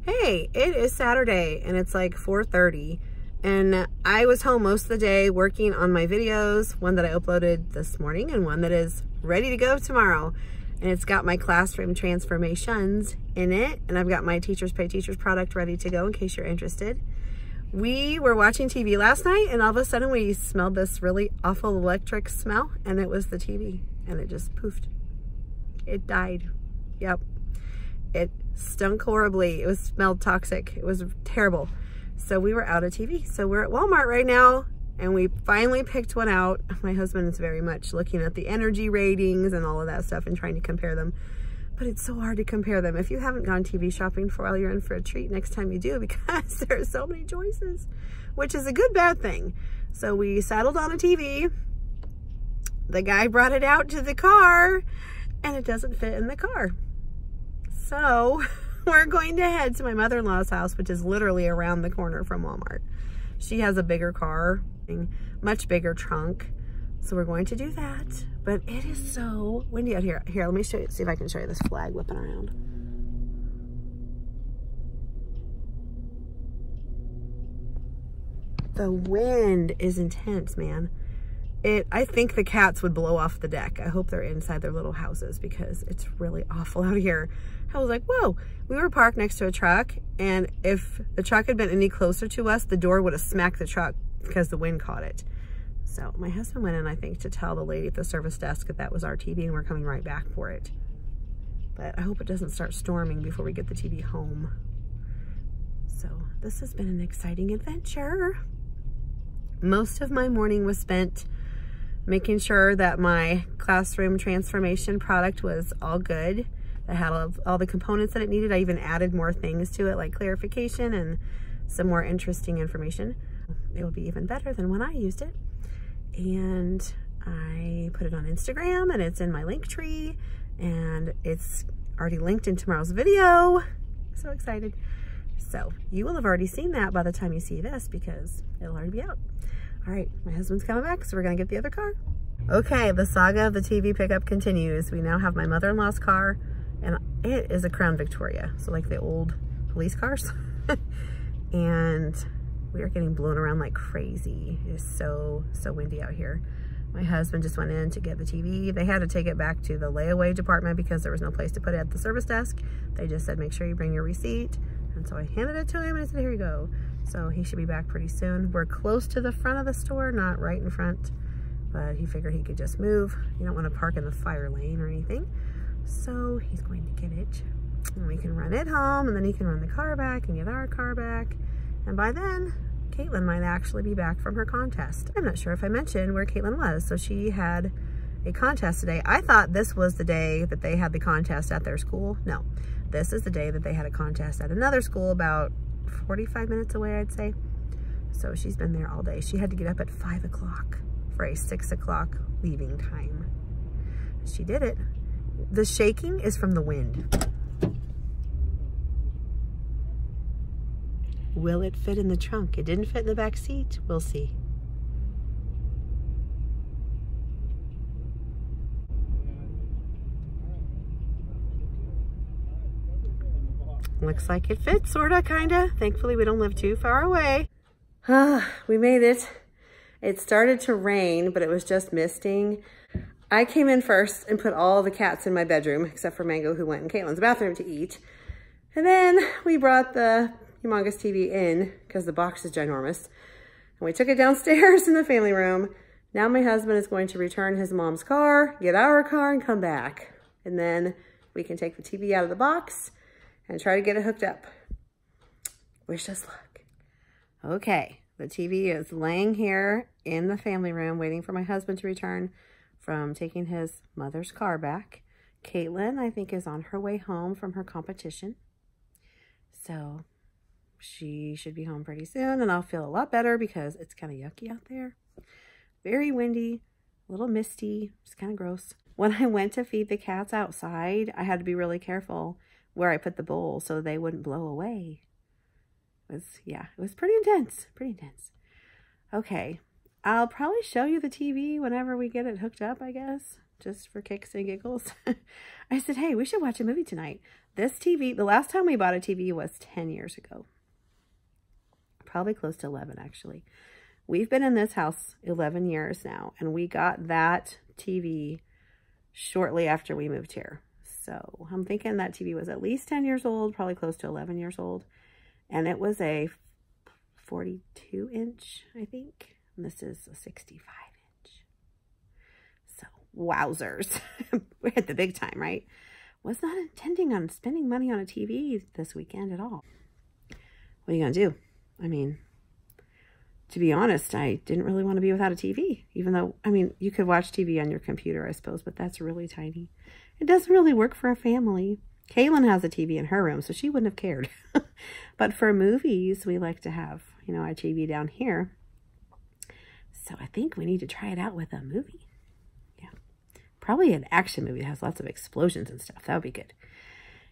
Hey, it is Saturday and it's like 4:30 and I was home most of the day working on my videos, one that I uploaded this morning and one that is ready to go tomorrow. And it's got my classroom transformations in it, and I've got my Teachers Pay Teachers product ready to go in case you're interested. We were watching TV last night and all of a sudden we smelled this really awful electric smell, and it was the TV, and it just poofed. It died. Yep. It stunk horribly. It smelled toxic. It was terrible. So we were out of TV. So we're at Walmart right now and we finally picked one out. My husband is very much looking at the energy ratings and all of that stuff and trying to compare them. But it's so hard to compare them. If you haven't gone TV shopping for a while, you're in for a treat next time you do, because there are so many choices, which is a good, bad thing. So we settled on a TV. The guy brought it out to the car and it doesn't fit in the car. So we're going to head to my mother-in-law's house, which is literally around the corner from Walmart. She has a bigger car, much bigger trunk. So we're going to do that, but it is so windy out here. Here, let me show you, see if I can show you this flag whipping around. The wind is intense, man. I think the cats would blow off the deck. I hope they're inside their little houses because it's really awful out here. I was like, whoa, we were parked next to a truck, and if the truck had been any closer to us, the door would have smacked the truck because the wind caught it. So my husband went in, I think, to tell the lady at the service desk that that was our TV and we're coming right back for it. But I hope it doesn't start storming before we get the TV home. So this has been an exciting adventure. Most of my morning was spent making sure that my classroom transformation product was all good. I had all the components that it needed. I even added more things to it, like clarification and some more interesting information. It will be even better than when I used it. And I put it on Instagram and it's in my link tree and it's already linked in tomorrow's video. So excited. So you will have already seen that by the time you see this because it'll already be out. All right, my husband's coming back, so we're gonna get the other car. Okay, the saga of the TV pickup continues. We now have my mother-in-law's car, and it is a Crown Victoria, so like the old police cars. And we are getting blown around like crazy. It is so windy out here. My husband just went in to get the TV. They had to take it back to the layaway department because there was no place to put it at the service desk. They just said, make sure you bring your receipt. And so I handed it to him and I said, here you go. So he should be back pretty soon. We're close to the front of the store, not right in front, but he figured he could just move. You don't want to park in the fire lane or anything. So he's going to get it and we can run it home, and then he can run the car back and get our car back. And by then, Caitlin might actually be back from her contest. I'm not sure if I mentioned where Caitlin was. So she had a contest today. I thought this was the day that they had the contest at their school. No, this is the day that they had a contest at another school about 45 minutes away, I'd say. So she's been there all day. She had to get up at 5 o'clock for a 6 o'clock leaving time. She did it. The shaking is from the wind. Will it fit in the trunk? It didn't fit in the back seat. We'll see. Looks like it fits, sorta, kinda. Thankfully, we don't live too far away. We made it. It started to rain, but it was just misting. I came in first and put all the cats in my bedroom, except for Mango, who went in Caitlin's bathroom to eat. And then we brought the humongous TV in because the box is ginormous. And we took it downstairs in the family room. Now my husband is going to return his mom's car, get our car, and come back. And then we can take the TV out of the box and try to get it hooked up. Wish us luck. Okay, the TV is laying here in the family room waiting for my husband to return from taking his mother's car back. Caitlin, I think, is on her way home from her competition. So she should be home pretty soon and I'll feel a lot better because it's kind of yucky out there. Very windy, a little misty, it's kind of gross. When I went to feed the cats outside, I had to be really careful where I put the bowl so they wouldn't blow away. It was pretty intense, Okay, I'll probably show you the TV whenever we get it hooked up, I guess. just for kicks and giggles. I said, hey, we should watch a movie tonight. This TV, the last time we bought a TV was 10 years ago. Probably close to 11, actually. We've been in this house 11 years now, and we got that TV shortly after we moved here. So I'm thinking that TV was at least 10 years old, probably close to 11 years old. And it was a 42-inch, I think. And this is a 65-inch. So, wowzers. We hit the big time, right? Was not intending on spending money on a TV this weekend at all. What are you going to do? I mean, to be honest, I didn't really want to be without a TV. Even though, I mean, you could watch TV on your computer, I suppose, but that's really tiny. It doesn't really work for a family. Kaylin has a TV in her room, so she wouldn't have cared. But for movies, we like to have, you know, our TV down here. So I think we need to try it out with a movie. Yeah. Probably an action movie that has lots of explosions and stuff. That would be good.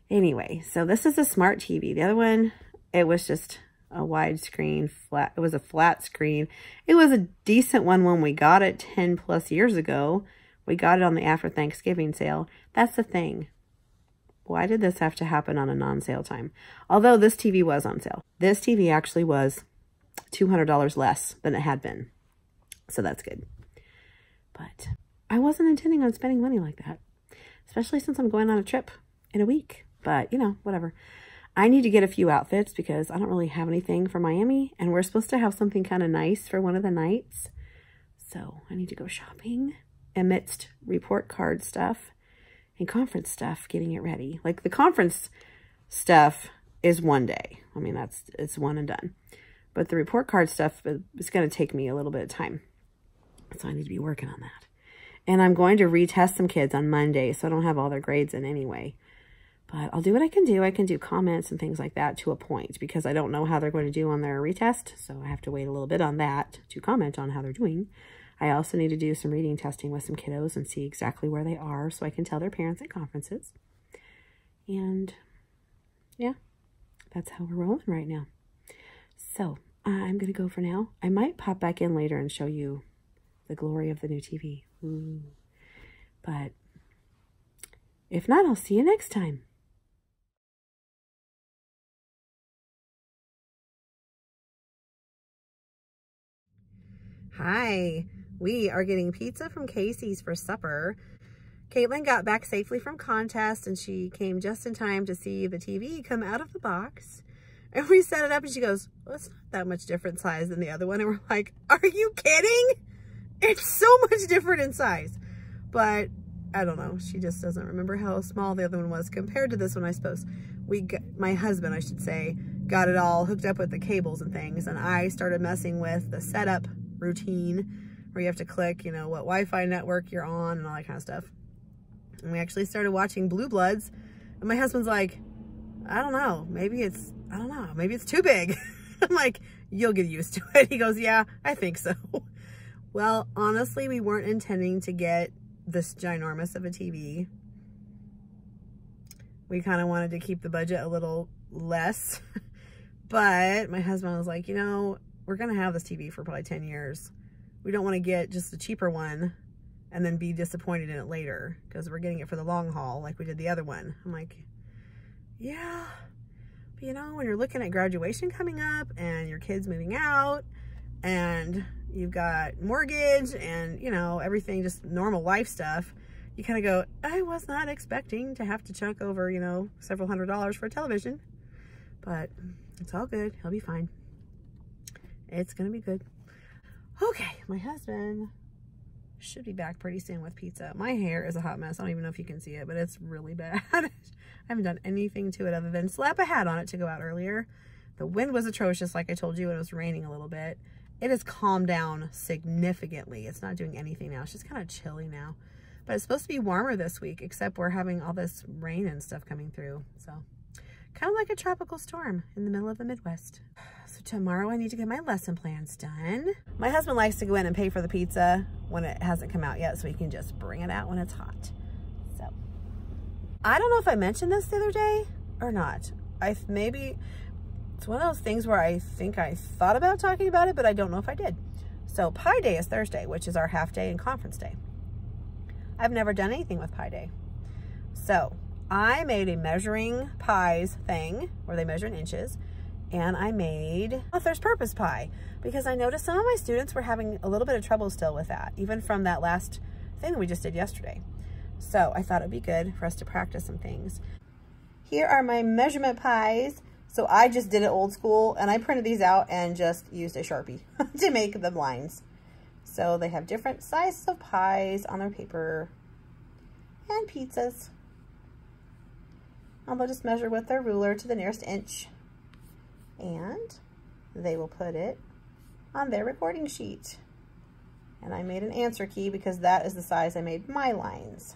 Anyway, so this is a smart TV. The other one, it was just a widescreen flat. It was a flat screen. It was a decent one when we got it 10 plus years ago. We got it on the after Thanksgiving sale. That's the thing. Why did this have to happen on a non-sale time? Although this TV was on sale. This TV actually was $200 less than it had been. So that's good. But I wasn't intending on spending money like that. Especially since I'm going on a trip in a week. But, you know, whatever. I need to get a few outfits because I don't really have anything for Miami. And we're supposed to have something kind of nice for one of the nights. So I need to go shopping amidst report card stuff and conference stuff, getting it ready. Like the conference stuff is one day. I mean, it's one and done. But the report card stuff is going to take me a little bit of time. So I need to be working on that. And I'm going to retest some kids on Monday, so I don't have all their grades in anyway. But I'll do what I can do. I can do comments and things like that to a point because I don't know how they're going to do on their retest. So I have to wait a little bit on that to comment on how they're doing. I also need to do some reading testing with some kiddos and see exactly where they are so I can tell their parents at conferences. And yeah, that's how we're rolling right now. So I'm going to go for now. I might pop back in later and show you the glory of the new TV. Ooh. But if not, I'll see you next time. Hi. We are getting pizza from Casey's for supper. Caitlin got back safely from contest and she came just in time to see the TV come out of the box. And we set it up and she goes, well, it's not that much different size than the other one. And we're like, are you kidding? It's so much different in size. But I don't know. She just doesn't remember how small the other one was compared to this one, I suppose. My husband, I should say, got it all hooked up with the cables and things. And I started messing with the setup routine where you have to click, you know, what Wi-Fi network you're on and all that kind of stuff. And we actually started watching Blue Bloods. And my husband's like, I don't know, maybe it's too big. I'm like, you'll get used to it. He goes, yeah, I think so. Well, honestly, we weren't intending to get this ginormous of a TV. We kind of wanted to keep the budget a little less. But my husband was like, you know, we're going to have this TV for probably 10 years. We don't want to get just a cheaper one and then be disappointed in it later because we're getting it for the long haul like we did the other one. I'm like, yeah, but you know, when you're looking at graduation coming up and your kid's moving out and you've got mortgage and, you know, everything, just normal life stuff, you kind of go, I was not expecting to have to chunk over, you know, several $100s for a television, but it's all good. He'll be fine. It's going to be good. Okay, my husband should be back pretty soon with pizza. My hair is a hot mess. I don't even know if you can see it, but it's really bad. I haven't done anything to it other than slap a hat on it to go out earlier. The wind was atrocious, like I told you, and it was raining a little bit. It has calmed down significantly. It's not doing anything now. It's just kind of chilly now. But it's supposed to be warmer this week, except we're having all this rain and stuff coming through. So kind of like a tropical storm in the middle of the Midwest. So tomorrow I need to get my lesson plans done. My husband likes to go in and pay for the pizza when it hasn't come out yet so he can just bring it out when it's hot. So I don't know if I mentioned this the other day or not. Maybe it's one of those things where I think I thought about talking about it, but I don't know if I did. So Pi Day is Thursday, which is our half day and conference day. I've never done anything with Pi Day. So I made a measuring pies thing where they measure in inches, and I made author's purpose pie because I noticed some of my students were having a little bit of trouble still with that, even from that last thing that we just did yesterday. So I thought it'd be good for us to practice some things. Here are my measurement pies. So I just did it old school, and I printed these out and just used a Sharpie to make the lines. So they have different sizes of pies on their paper and pizzas. And they'll just measure with their ruler to the nearest inch, and they will put it on their recording sheet. And I made an answer key because that is the size I made my lines.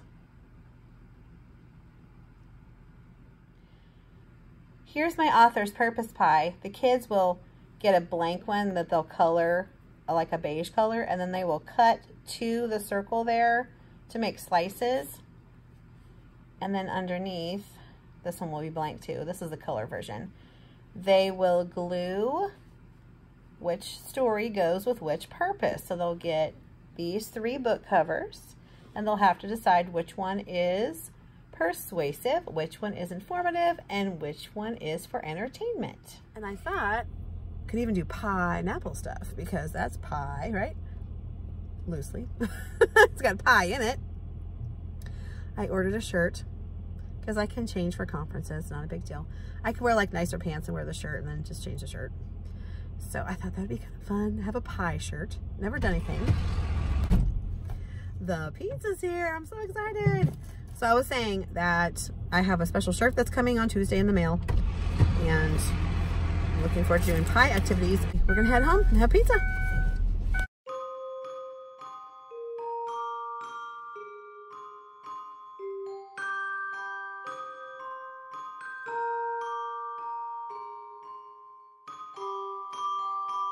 Here's my author's purpose pie. The kids will get a blank one that they'll color like a beige color, and then they will cut to the circle there to make slices. And then underneath, this one will be blank too. This is the color version. They will glue which story goes with which purpose. So they'll get these 3 book covers, and they'll have to decide which one is persuasive, which one is informative, and which one is for entertainment. And I thought I could even do pineapple stuff because that's pie, right? Loosely. It's got pie in it. I ordered a shirt because I can change for conferences, not a big deal. I can wear like nicer pants and wear the shirt and then just change the shirt. So I thought that would be kind of fun to have a pie shirt. Never done anything. The pizza's here. I'm so excited. So I was saying that I have a special shirt that's coming on Tuesday in the mail, and I'm looking forward to doing pie activities. We're gonna head home and have pizza.